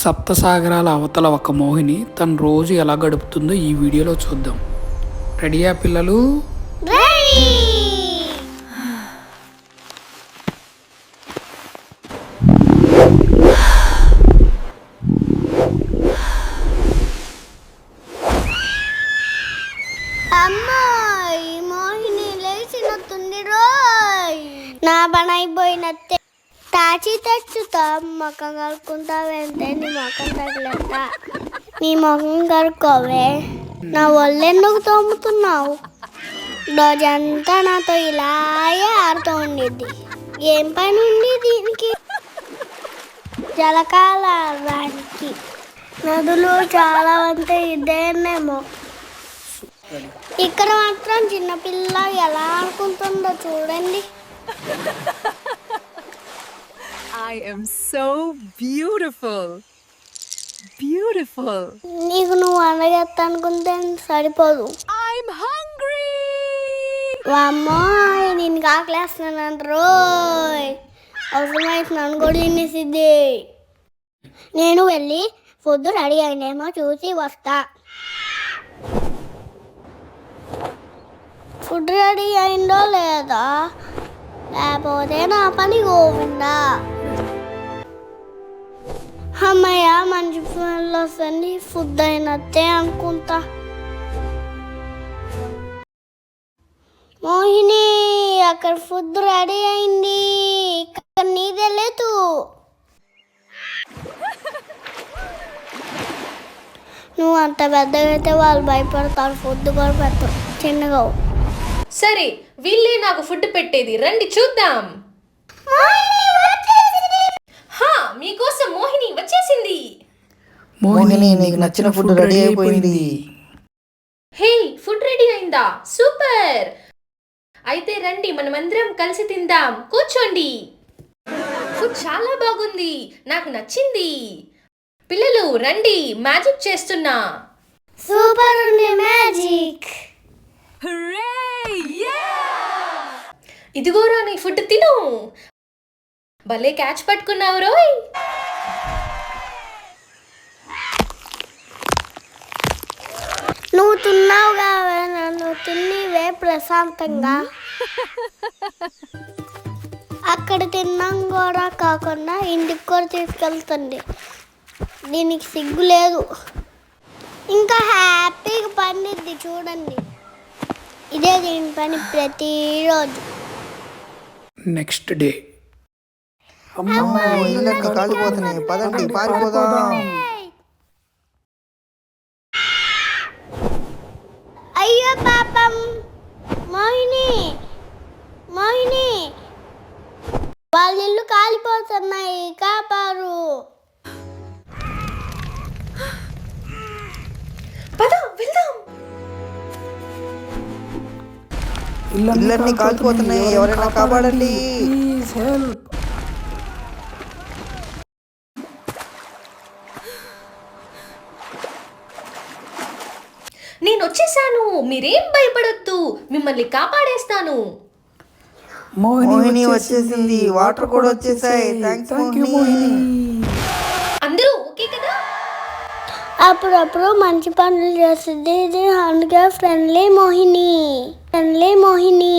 సప్తసాగరాల అవతల ఒక మోహిని తన రోజు ఎలా గడుపుతుందో ఈ వీడియోలో చూద్దాం. రెడీయా పిల్లలు? అమ్మాయి మోహిని లేచినట్టుంది రోయ్. నా పని అయిపోయినట్టే. తాచి తెచ్చుతా మొఖం కలుపుకుంటావేంటే నీ మొఖం తగిలేట. నీ మొఖం కలుపుకోవే. నా ఒళ్ళెందుకు తోముతున్నావు? రోజంతా నాతో ఇలాగే ఆడుతూ ఉండిద్ది. ఏం పని ఉంది దీనికి? జలకాలానికి నదులు చాలా అంటే ఇదేనేమో. ఇక్కడ మాత్రం చిన్నపిల్ల ఎలా ఆడుకుంటుందో చూడండి. I am so beautiful. Beautiful. నీకు నువ్వు అనగెత్త అనుకుంటే సరిపోదు. I'm hungry. అమ్మాయి నేను ఆకలేస్తున్నాను రోయ్. అవసరమైతే నన్ను కూడా తినేసిద్ది. నేను వెళ్ళి ఫుడ్ రెడీ అయినేమో చూసి వస్తా. ఫుడ్ రెడీ అయిందో లేదా, లేకపోతే నా పని గోవిందా. అమ్మయ్య మంచి ఫోన్లు వస్తుంది. ఫుడ్ అయినట్టే అనుకుంటా. మోహిని అక్కడ ఫుడ్ రెడీ అయింది. ఇక్కడ నీదే లేదు. నువ్వు అంత పెద్దగా అయితే వాళ్ళు భయపడతారు. ఫుడ్ కూడా పెట్టరు. చిన్నగా సరే, వీళ్ళే నాకు ఫుడ్ పెట్టేది, రండి చూద్దాం. మీకోసం మోహిని వచ్చేసింది. మోహిని నీకు నచ్చిన ఫుడ్ రెడీ అయిపోయింది. హే, ఫుడ్ రెడీ అయిందా? సూపర్. అయితే రండి మనమందరం కలిసి తిందాం. కూర్చోండి. ఫుడ్ చాలా బాగుంది, నాకు నచ్చింది. పిల్లలు రండి, మ్యాజిక్ చేస్తున్నా. సూపర్ ఉంది మ్యాజిక్. Hooray! Yeah! ఇదిగోరా నీ ఫుడ్ తిను. భలే క్యాచ్ పట్టుకున్నావు రోయ్. నువ్వు తిన్నావు కావే, నన్ను తిన్నివే ప్రశాంతంగా. అక్కడ తిన్నాం కూడా కాకుండా ఇంటికి కూడా తీసుకెళ్తుంది. దీనికి సిగ్గు లేదు. ఇంకా హ్యాపీగా పండిద్ది చూడండి. ఇదే దీని పని ప్రతిరోజు. Next day. ఇళ్ళకి కాలిపోతున్నాయి, పదండి పారిపోదాం. అయ్యో పాపం మోహిని, మోహిని వాళ్ళ ఇల్లు కాలిపోతున్నాయి, కాపారు. పద వెళ్దాం. ఇళ్ళన్నీ కాలిపోతున్నాయి, ఎవరైనా కాపాడండి. Please help. నేను వచ్చేసాను, మీరేం భయపడొద్దు, మిమ్మల్ని కాపాడేస్తాను. మోహిని వచ్చేసింది, వాటర్ కూడా వచ్చేసాయి. Thank you Mohini. అందరూ ఓకే కదా? అప్పుడప్పుడు మంచి పనులు చేస్తుంది. ఇది అందుకే ఫ్రెండ్లీ మోహిని. ఫ్రెండ్లీ మోహిని.